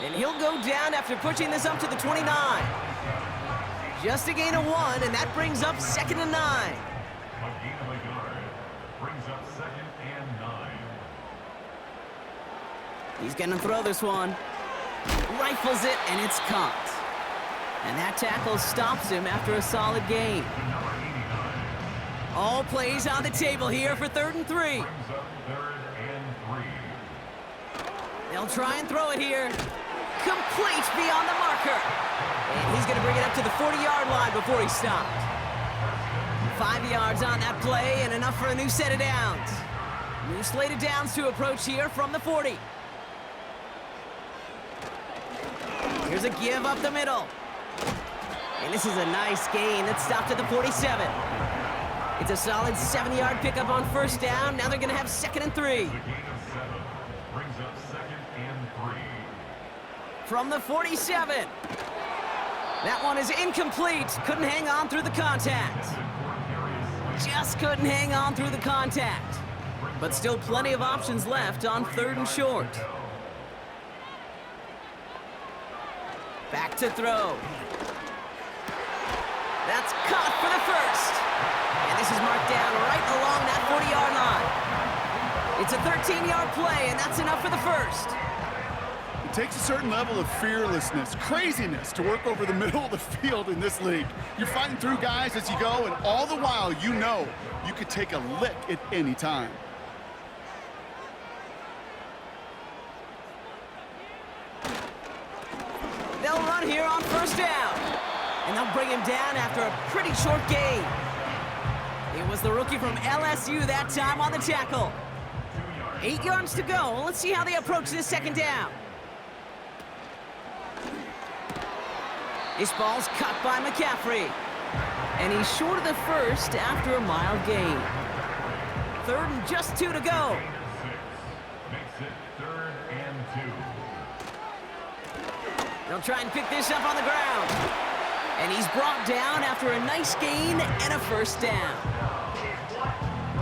And he'll go down after pushing this up to the 29. Just a gain of 1, and that brings up 2nd and 9. A gain of a yard brings up 2nd and 9. He's going to throw this one. Rifles it, and it's caught. And that tackle stops him after a solid gain. All plays on the table here for 3rd and 3. Brings up 3rd and 3. They'll try and throw it here. Complete beyond the marker. And he's going to bring it up to the 40-yard line before he stopped. 5 yards on that play and enough for a new set of downs. New slate of downs to approach here from the 40. Here's a give up the middle. And this is a nice gain that stopped at the 47. It's a solid 7-yard pickup on 1st down. Now they're going to have 2nd and 3. A gain of 7 brings up 2nd and 3. From the 47. That one is incomplete. Couldn't hang on through the contact. Just couldn't hang on through the contact. But still plenty of options left on 3rd and short. Back to throw. That's caught for the 1st. And this is marked down right along that 40-yard line. It's a 13-yard play, and that's enough for the 1st. It takes a certain level of fearlessness, craziness to work over the middle of the field in this league. You're fighting through guys as you go, and all the while you know you could take a lick at any time. They'll run here on 1st down. And they'll bring him down after a pretty short gain. It was the rookie from LSU that time on the tackle. 8 yards to go. Let's see how they approach this 2nd down. This ball's cut by McCaffrey. And he's short of the 1st after a mild gain. 3rd and just 2 to go. Makes it 3rd and 2. They'll try and pick this up on the ground. And he's brought down after a nice gain and a 1st down.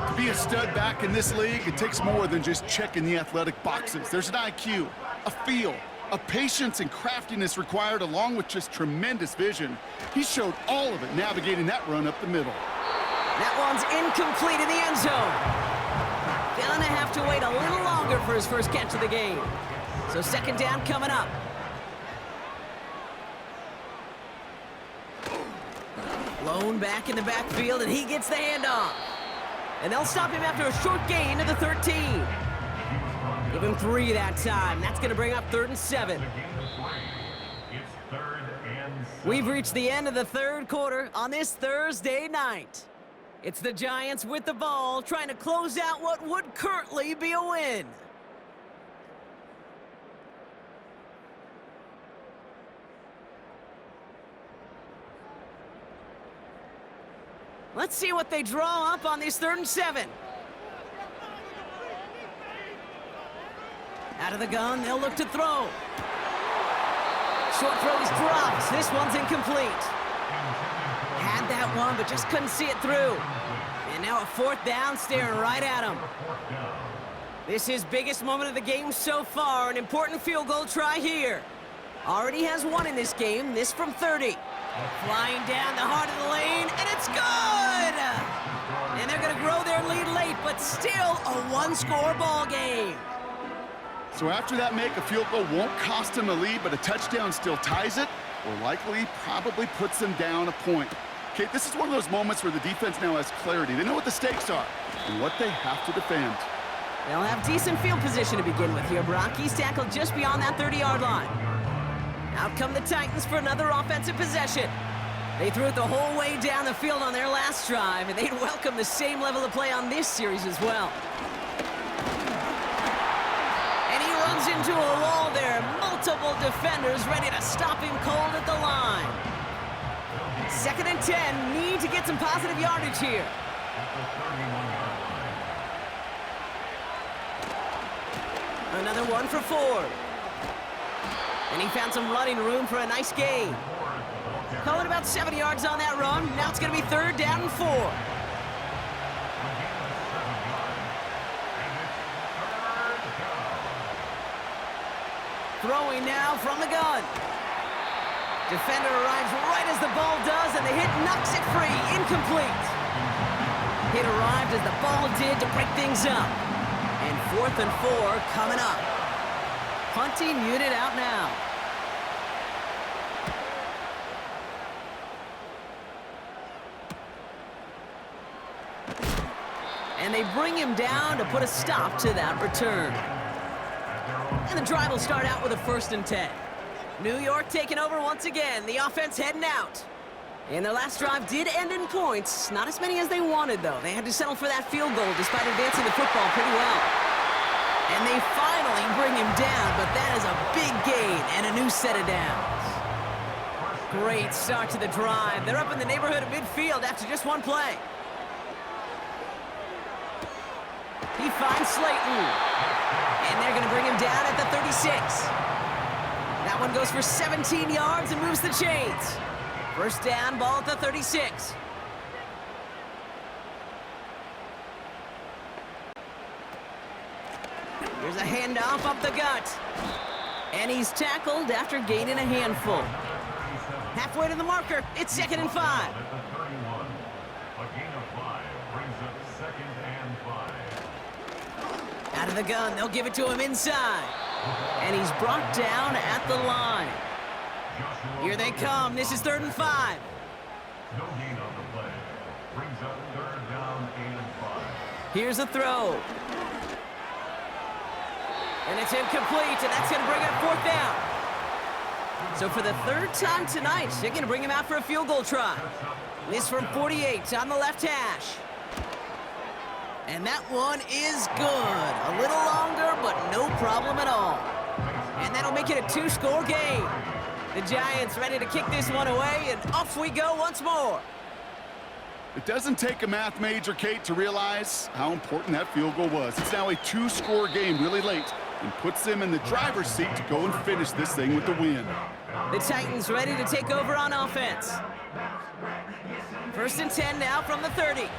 To be a stud back in this league, it takes more than just checking the athletic boxes. There's an IQ, a feel, a patience and craftiness required along with just tremendous vision. He showed all of it navigating that run up the middle. That one's incomplete in the end zone. Gonna have to wait a little longer for his first catch of the game. So 2nd down coming up. Lone back in the backfield, and he gets the handoff. And they'll stop him after a short gain to the 13. Give him 3 that time. That's going to bring up 3rd and 7. It's 3rd and 7. We've reached the end of the 3rd quarter on this Thursday night. It's the Giants with the ball, trying to close out what would currently be a win. Let's see what they draw up on this 3rd and 7. Out of the gun, they'll look to throw. Short throw is dropped. This one's incomplete. Had that one, but just couldn't see it through. And now a 4th down staring right at him. This is his biggest moment of the game so far. An important field goal try here. Already has 1 in this game, this from 30. Flying down the heart of the lane, and it's good! And they're going to grow their lead late, but still a 1-score ball game. So after that make, a field goal won't cost him a lead, but a touchdown still ties it, or likely probably puts them down a point. Okay, this is one of those moments where the defense now has clarity. They know what the stakes are and what they have to defend. They'll have decent field position to begin with here, Brock. He's tackled just beyond that 30-yard line. Out come the Titans for another offensive possession. They threw it the whole way down the field on their last drive, and they'd welcome the same level of play on this series as well. And he runs into a wall there. Multiple defenders ready to stop him cold at the line. 2nd and 10, need to get some positive yardage here. Another one for 4. And he found some running room for a nice gain. Calling about 7 yards on that run. Now it's going to be 3rd down and 4. Throwing now from the gun. Defender arrives right as the ball does, and the hit knocks it free. Incomplete. Hit arrived as the ball did to break things up. And 4th and 4 coming up. Punting unit out now. And they bring him down to put a stop to that return. And the drive will start out with a 1st and 10. New York taking over once again. The offense heading out. And their last drive did end in points. Not as many as they wanted, though. They had to settle for that field goal despite advancing the football pretty well. And they finally bring him down, but that is a big gain and a new set of downs. Great start to the drive. They're up in the neighborhood of midfield after just one play. He finds Slayton. And they're going to bring him down at the 36. That one goes for 17 yards and moves the chains. 1st down, ball at the 36. Here's a handoff up the gut. And he's tackled after gaining a handful. Halfway to the marker, it's 2nd and 5. At the 31, a gain of 5 brings up 2nd and 5. Out of the gun, they'll give it to him inside. And he's brought down at the line. Here they come. This is 3rd and 5. No gain on the play. Brings up 3rd down and 5. Here's a throw. And it's incomplete, and that's going to bring up 4th down. So for the 3rd time tonight, they're going to bring him out for a field goal try. This from 48 on the left hash. And that one is good. A little longer, but no problem at all. And that'll make it a 2-score game. The Giants ready to kick this one away, and off we go once more. It doesn't take a math major, Kate, to realize how important that field goal was. It's now a 2-score game really late and puts them in the driver's seat to go and finish this thing with the win. The Titans ready to take over on offense. 1st and 10 now from the 30.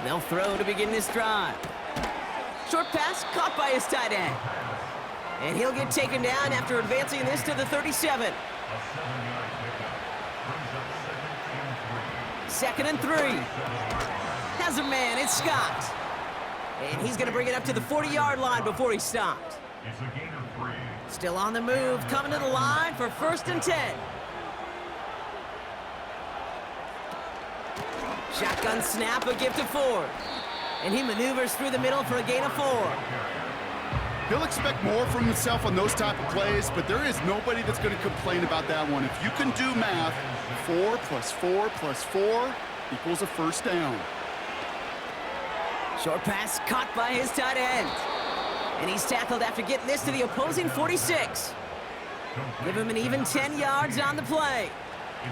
They'll throw to begin this drive. Short pass caught by his tight end. And he'll get taken down after advancing this to the 37. A 7-yard pickup brings up 2nd and 3. Has a man, it's Scott. And he's going to bring it up to the 40-yard line before he stopped. It's a gain of 3. Still on the move, coming to the line for 1st and 10. Shotgun snap, a gift to Ford. And he maneuvers through the middle for a gain of 4. He'll expect more from himself on those type of plays, but there is nobody that's going to complain about that one. If you can do math, 4 plus 4 plus 4 equals a 1st down. Short pass caught by his tight end. And he's tackled after getting this to the opposing 46. Give him an even 10 yards on the play.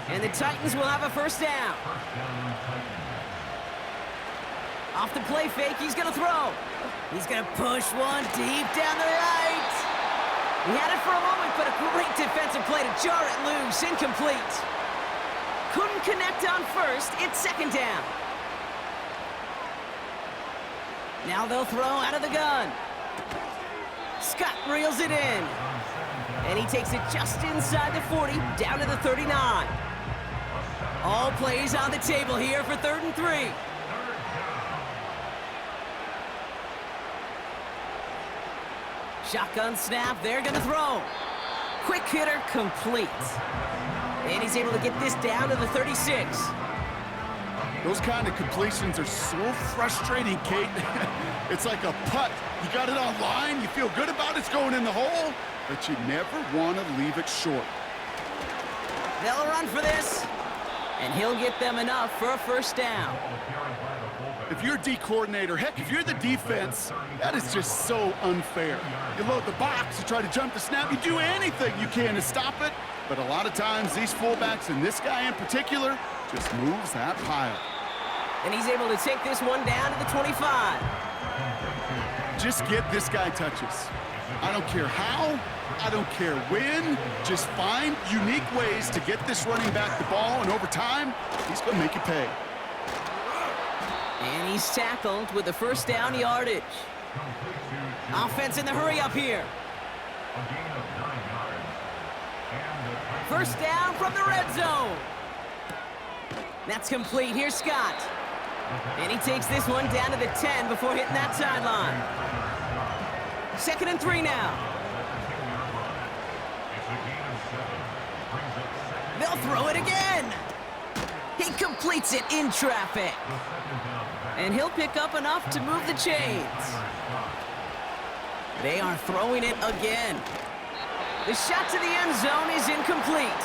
And the Titans will have a 1st down. Off the play fake, he's going to throw. He's going to push one deep down the right. He had it for a moment, but a great defensive play to jar it loose. Incomplete. Couldn't connect on 1st. It's 2nd down. Now they'll throw out of the gun. Scott reels it in. And he takes it just inside the 40, down to the 39. All plays on the table here for 3rd and 3. Shotgun snap, they're gonna throw. Quick hitter, complete. And he's able to get this down to the 36. Those kind of completions are so frustrating, Kate. It's like a putt. You got it on line, you feel good about it's going in the hole, but you never want to leave it short. They'll run for this, and he'll get them enough for a 1st down. If you're a D coordinator, heck, if you're the defense, that is just so unfair. You load the box, you try to jump the snap, you do anything you can to stop it, but a lot of times these fullbacks, and this guy in particular, just moves that pile. And he's able to take this one down to the 25. Just get this guy touches. I don't care how, I don't care when. Just find unique ways to get this running back the ball, and over time, he's going to make you pay. And he's tackled with the first down yardage. Offense in the hurry up here. A gain of 9 yards. And First down from the red zone. That's complete. Here's Scott. And he takes this one down to the 10 before hitting that sideline. 2nd and 3 now. it's a gain of 7. Brings up second. They'll throw it again. He completes it in traffic. And he'll pick up enough to move the chains. They are throwing it again. The shot to the end zone is incomplete.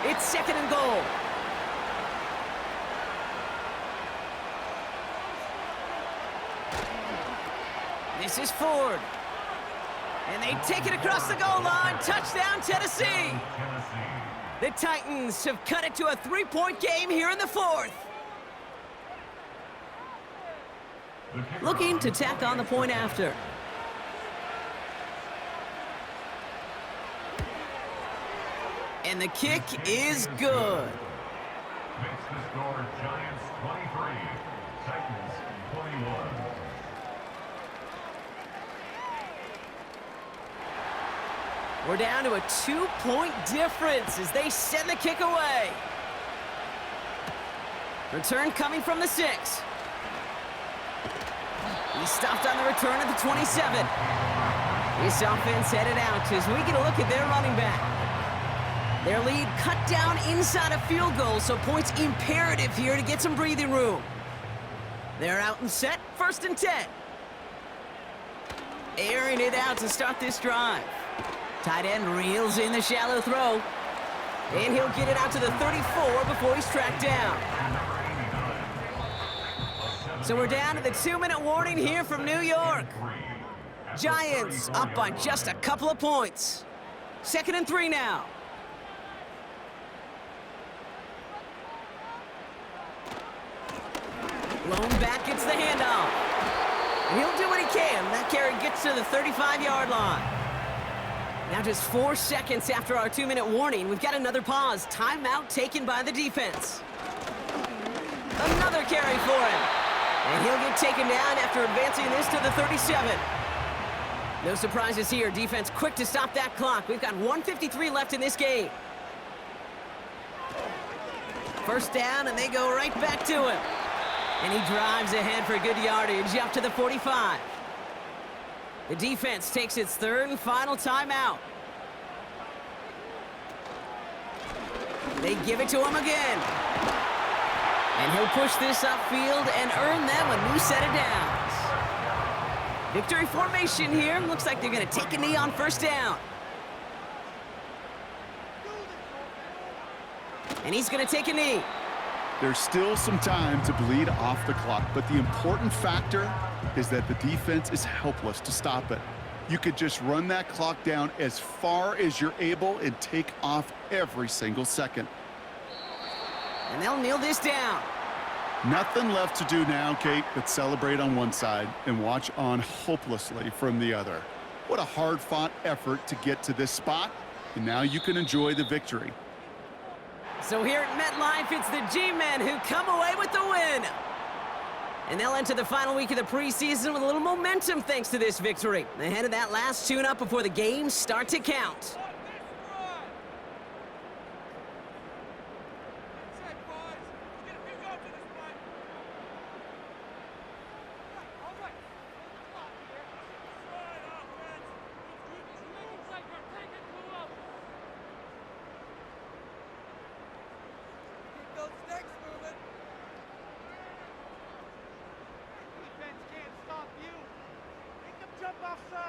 It's 2nd and goal. This is Ford. And they take it across the goal line. Touchdown, Tennessee. The Titans have cut it to a 3-point game here in the 4th. Looking to tack on the point after. And the kick is good. Makes the score Giants 23, Titans 21. We're down to a 2-point difference as they send the kick away. Return coming from the 6. He stopped on the return at the 27. This offense headed out as we get a look at their running back. Their lead cut down inside a field goal, so points imperative here to get some breathing room. They're out and set, 1st and 10. Airing it out to start this drive. Tight end reels in the shallow throw. And he'll get it out to the 34 before he's tracked down. So we're down to the 2-minute warning here from New York. Giants up by just a couple of points. 2nd and 3 now. Lone back gets the handoff. And he'll do what he can. That carry gets to the 35-yard line. Now just 4 seconds after our 2-minute warning, we've got another pause. Timeout taken by the defense. Another carry for him. And he'll get taken down after advancing this to the 37. No surprises here. Defense quick to stop that clock. We've got 1:53 left in this game. First down, and they go right back to him. And he drives ahead for good yardage up to the 45. The defense takes its 3rd and final timeout. They give it to him again. And he'll push this upfield and earn them a new set of downs. Victory formation here. Looks like they're going to take a knee on 1st down. And he's going to take a knee. There's still some time to bleed off the clock, but the important factor is that the defense is helpless to stop it. You could just run that clock down as far as you're able and take off every single second. And they'll kneel this down. Nothing left to do now, Kate, but celebrate on one side and watch on hopelessly from the other. What a hard-fought effort to get to this spot, and now you can enjoy the victory. So here at MetLife, it's the G-Men who come away with the win. And they'll enter the final week of the preseason with a little momentum thanks to this victory. Ahead of that last tune-up before the games start to count. Defense can't stop you. Make them jump offside.